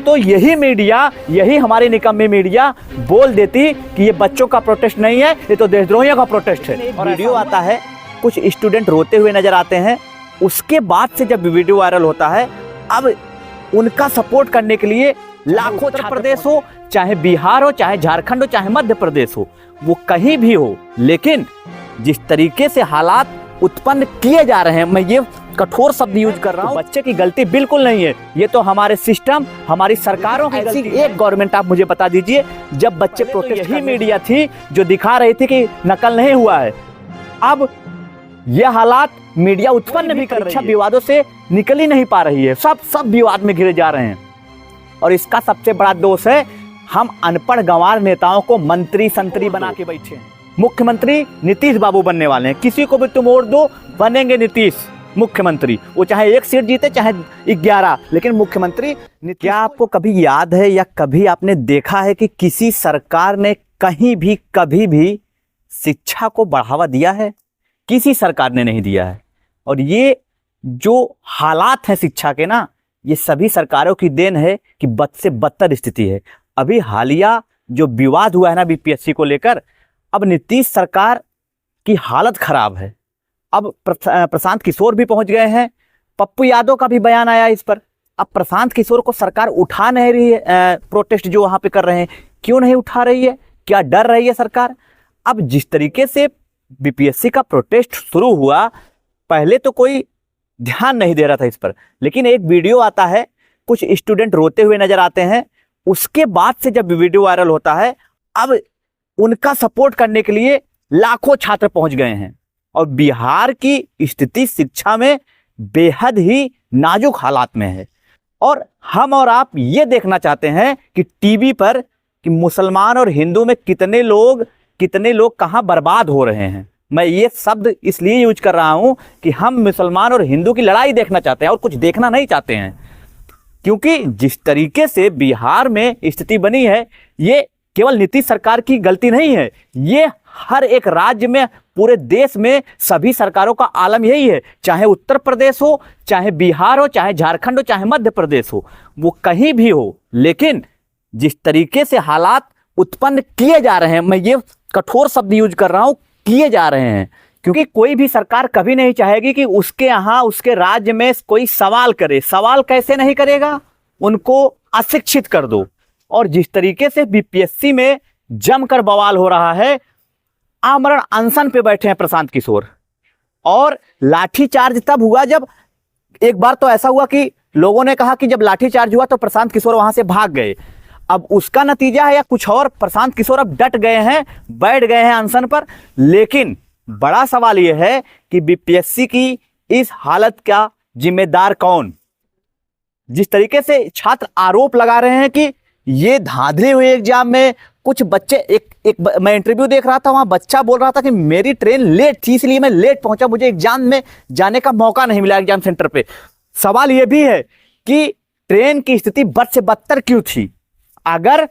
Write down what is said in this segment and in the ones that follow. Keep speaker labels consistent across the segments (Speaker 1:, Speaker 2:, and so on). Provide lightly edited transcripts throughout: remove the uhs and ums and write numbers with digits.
Speaker 1: तो यही मीडिया, यही हमारी निकम्मी मीडिया बोल देती कि ये बच्चों का प्रोटेस्ट नहीं है, ये तो देशद्रोहियों का प्रोटेस्ट है। और वीडियो आता है, कुछ स्टूडेंट रोते हुए नजर आते हैं। उसके बाद से जब वीडियो वायरल होता है, अब उनका सपोर्ट करने के लिए लाखों, उत्तर प्रदेश हो, चाहे बिहार हो, चाहे झारखंड हो, चाहे मध्य प्रदेश हो, वो कहीं भी हो, लेकिन जिस तरीके से हालात उत्पन्न किए जा रहे हैं, मैं ये कठोर शब्द यूज कर रहा हूँ, बच्चे की गलती बिल्कुल नहीं है। ये तो हमारे सिस्टम, हमारी सरकारों की गलती है। एक गवर्नमेंट आप मुझे बता दीजिए, जब बच्चे प्रोटेस्ट, यही मीडिया थी जो दिखा रही थी कि नकल नहीं हुआ है। अब यह हालात मीडिया उत्पन्न भी कर रही है, विवादों से निकल ही नहीं पा रही है, सब विवाद में घिरे जा रहे हैं। और इसका सबसे बड़ा दोष है, हम अनपढ़ गंवार नेताओं को मंत्री संतरी बना के बैठे हैं। मुख्यमंत्री नीतीश बाबू बनने वाले हैं, किसी को भी तुम वोट दो, बनेंगे नीतीश मुख्यमंत्री। वो चाहे 1 सीट जीते चाहे 11, लेकिन मुख्यमंत्री। क्या आपको कभी याद है या कभी आपने देखा है कि किसी सरकार ने कहीं भी कभी भी शिक्षा को बढ़ावा दिया है? किसी सरकार ने नहीं दिया है। और ये जो हालात हैं शिक्षा के ना, ये सभी सरकारों की देन है कि बद से बदतर स्थिति है। अभी हालिया जो विवाद हुआ है ना बीपीएससी को लेकर, अब नीतीश सरकार की हालत खराब है। अब प्रशांत किशोर भी पहुंच गए हैं, पप्पू यादव का भी बयान आया इस पर। अब प्रशांत किशोर को सरकार उठा नहीं रही है, प्रोटेस्ट जो वहां पे कर रहे हैं, क्यों नहीं उठा रही है? क्या डर रही है सरकार? अब जिस तरीके से बीपीएससी का प्रोटेस्ट शुरू हुआ, पहले तो कोई ध्यान नहीं दे रहा था इस पर, लेकिन एक वीडियो आता है, कुछ स्टूडेंट रोते हुए नजर आते हैं। उसके बाद से जब वीडियो वायरल होता है, अब उनका सपोर्ट करने के लिए लाखों छात्र पहुंच गए हैं। और बिहार की स्थिति शिक्षा में बेहद ही नाजुक हालात में है। और हम और आप ये देखना चाहते हैं कि टीवी पर कि मुसलमान और हिंदू में कितने लोग कहां बर्बाद हो रहे हैं। मैं ये शब्द इसलिए यूज कर रहा हूं कि हम मुसलमान और हिंदू की लड़ाई देखना चाहते हैं और कुछ देखना नहीं चाहते हैं। क्योंकि जिस तरीके से बिहार में स्थिति बनी है, ये केवल नीतीश सरकार की गलती नहीं है, ये हर एक राज्य में, पूरे देश में सभी सरकारों का आलम यही है। चाहे उत्तर प्रदेश हो, चाहे बिहार हो, चाहे झारखंड हो, चाहे मध्य प्रदेश हो, वो कहीं भी हो, लेकिन जिस तरीके से हालात उत्पन्न किए जा रहे हैं, मैं ये कठोर शब्द यूज कर रहा हूं, किए जा रहे हैं। क्योंकि कोई भी सरकार कभी नहीं चाहेगी कि उसके यहाँ, उसके राज्य में कोई सवाल करे। सवाल कैसे नहीं करेगा? उनको अशिक्षित कर दो। और जिस तरीके से बीपीएससी में जमकर बवाल हो रहा है, आमरण अनशन पे बैठे हैं प्रशांत किशोर। और लाठीचार्ज तब हुआ जब, एक बार तो ऐसा हुआ कि लोगों ने कहा कि जब लाठीचार्ज हुआ तो प्रशांत किशोर वहां से भाग गए। अब उसका नतीजा है या कुछ और, प्रशांत किशोर अब डट गए हैं, बैठ गए हैं अनशन पर। लेकिन बड़ा सवाल यह है कि बीपीएससी की इस हालत का जिम्मेदार कौन? जिस तरीके से छात्र आरोप लगा रहे हैं कि ये धांधली हुई एग्जाम में, कुछ बच्चे, मैं इंटरव्यू देख रहा था, वहां बच्चा बोल रहा था कि मेरी ट्रेन लेट थी इसलिए मैं लेट पहुंचा, मुझे एग्जाम में जाने का मौका नहीं मिला एग्जाम सेंटर पे। सवाल यह भी है कि ट्रेन की स्थिति बद से बदतर क्यों थी? अगर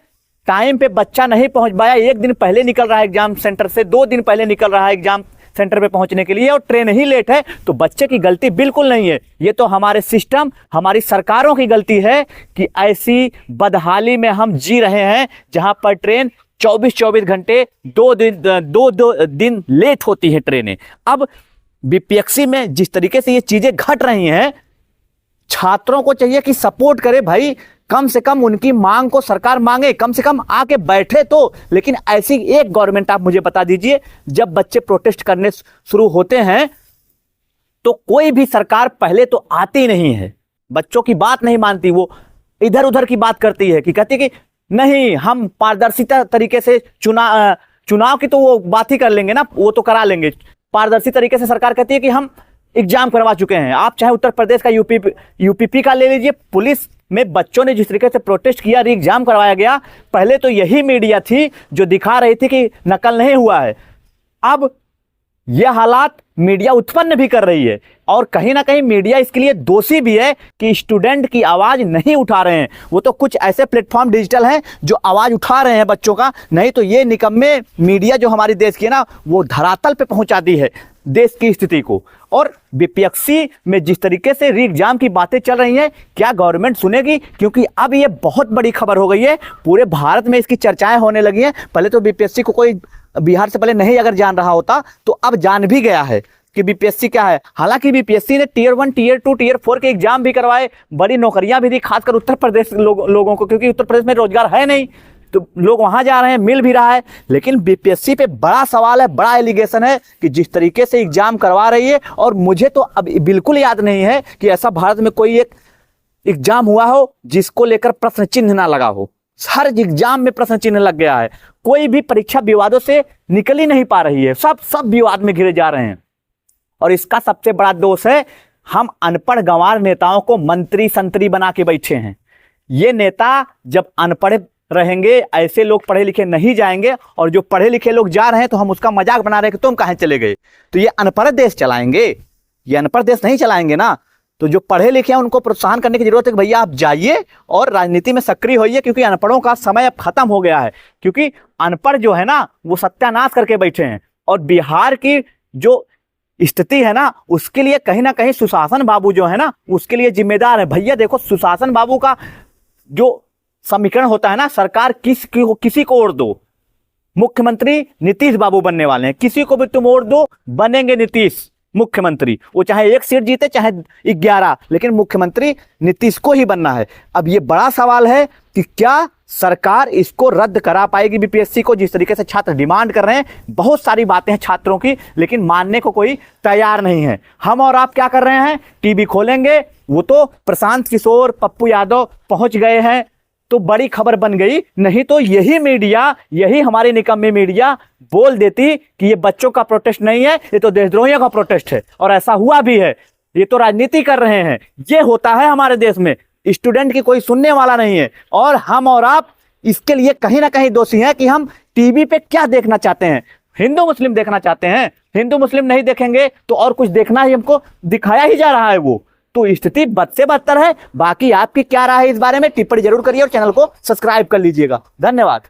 Speaker 1: टाइम पे बच्चा नहीं पहुंच पाया, 1 दिन पहले निकल रहा है एग्जाम सेंटर से, 2 दिन पहले निकल रहा है एग्जाम सेंटर पे पहुंचने के लिए, और ट्रेन ही लेट है, तो बच्चे की गलती बिल्कुल नहीं है। ये तो हमारे सिस्टम, हमारी सरकारों की गलती है कि ऐसी बदहाली में हम जी रहे हैं, जहां पर ट्रेन 24 घंटे, 2 दिन लेट होती है ट्रेनें। अब बीपीएससी में जिस तरीके से ये चीजें घट रही हैं, छात्रों को चाहिए कि सपोर्ट करे भाई, कम से कम उनकी मांग को सरकार मांगे, कम से कम आके बैठे तो। लेकिन ऐसी एक गवर्नमेंट आप मुझे बता दीजिए, जब बच्चे प्रोटेस्ट करने शुरू होते हैं तो कोई भी सरकार पहले तो आती नहीं है, बच्चों की बात नहीं मानती, वो इधर उधर की बात करती है, कि कहती है कि नहीं, हम पारदर्शिता तरीके से चुनाव की तो वो बात ही कर लेंगे ना, वो तो करा लेंगे। पारदर्शी तरीके से सरकार कहती है कि हम एग्जाम करवा चुके हैं। आप चाहे उत्तर प्रदेश का यूपी का ले लीजिए, पुलिस में बच्चों ने जिस तरीके से प्रोटेस्ट किया, री एग्जाम करवाया गया, पहले तो यही मीडिया थी जो दिखा रही थी कि नकल नहीं हुआ है। अब यह हालात मीडिया उत्पन्न भी कर रही है, और कहीं ना कहीं मीडिया इसके लिए दोषी भी है कि स्टूडेंट की आवाज नहीं उठा रहे हैं। वो तो कुछ ऐसे प्लेटफॉर्म डिजिटल हैं जो आवाज उठा रहे हैं बच्चों का, नहीं तो ये निकम्मे मीडिया जो हमारे देश की है ना, वो धरातल पे पहुंचा दी है। देश की स्थिति को। और बीपीएससी में जिस तरीके से री एग्जाम की बातें चल रही हैं, क्या गवर्नमेंट सुनेगी? क्योंकि अब ये बहुत बड़ी खबर हो गई है, पूरे भारत में इसकी चर्चाएं होने लगी हैं। पहले तो बीपीएससी को कोई बिहार से पहले नहीं अगर जान रहा होता तो अब जान भी गया है कि बीपीएससी क्या है। हालांकि बीपीएससी ने टियर 1, टियर 2, टियर 4 के एग्जाम भी करवाए, बड़ी नौकरियां भी दी, खासकर उत्तर प्रदेश लोगों को, क्योंकि उत्तर प्रदेश में रोजगार है नहीं तो लोग वहां जा रहे हैं, मिल भी रहा है। लेकिन बीपीएससी पे बड़ा सवाल है, बड़ा एलिगेशन है कि जिस तरीके से एग्जाम करवा रही है, और मुझे तो अब बिल्कुल याद नहीं है कि ऐसा भारत में कोई एक एग्जाम हुआ हो जिसको लेकर प्रश्न चिन्ह ना लगा हो। हर एग्जाम में प्रश्न चिन्ह लग गया है, कोई भी परीक्षा विवादों से निकल ही नहीं पा रही है, सब विवाद में घिरे जा रहे हैं। और इसका सबसे बड़ा दोष है, हम अनपढ़ गंवार नेताओं को मंत्री संतरी बना के बैठे हैं। ये नेता जब अनपढ़ रहेंगे, ऐसे लोग पढ़े लिखे नहीं जाएंगे, और जो पढ़े लिखे लोग जा रहे हैं तो हम उसका मजाक बना रहे हैं कि तुम कहां चले गए। तो ये अनपढ़ देश चलाएंगे? ये अनपढ़ देश नहीं चलाएंगे ना। तो जो पढ़े लिखे हैं उनको प्रोत्साहन करने की जरूरत है कि भैया आप जाइए और राजनीति में सक्रिय होइए, क्योंकि अनपढ़ों का समय अब खत्म हो गया है। क्योंकि अनपढ़ जो है ना वो सत्यानाश करके बैठे हैं, और बिहार की जो स्थिति है ना उसके लिए कहीं ना कहीं सुशासन बाबू जो है ना उसके लिए जिम्मेदार है। भैया देखो, सुशासन बाबू का जो समीकरण होता है ना, सरकार किसी को ओढ़ दो, मुख्यमंत्री नीतीश बाबू बनने वाले हैं, किसी को भी तुम ओढ़ दो बनेंगे नीतीश मुख्यमंत्री। वो चाहे 1 सीट जीते चाहे 11, लेकिन मुख्यमंत्री नीतीश को ही बनना है। अब ये बड़ा सवाल है कि क्या सरकार इसको रद्द करा पाएगी बीपीएससी को, जिस तरीके से छात्र डिमांड कर रहे हैं। बहुत सारी बातें हैं छात्रों की, लेकिन मानने को कोई तैयार नहीं है। हम और आप क्या कर रहे हैं, टीवी खोलेंगे, वो तो प्रशांत किशोर, पप्पू यादव पहुंच गए हैं तो बड़ी खबर बन गई, नहीं तो यही मीडिया, यही हमारी निकम्मी मीडिया बोल देती कि ये बच्चों का प्रोटेस्ट नहीं है, ये तो देशद्रोहियों का प्रोटेस्ट है। और ऐसा हुआ भी है, ये तो राजनीति कर रहे हैं। ये होता है हमारे देश में, स्टूडेंट की कोई सुनने वाला नहीं है। और हम और आप इसके लिए कहीं ना कहीं दोषी हैं कि हम टीवी पे क्या देखना चाहते हैं, हिंदू मुस्लिम देखना चाहते हैं। हिंदू मुस्लिम नहीं देखेंगे तो और कुछ देखना ही हमको दिखाया ही जा रहा है। वो तो स्थिति बद से बदतर है। बाकी आपकी क्या राय है इस बारे में, टिप्पणी जरूर करिए और चैनल को सब्सक्राइब कर लीजिएगा। धन्यवाद।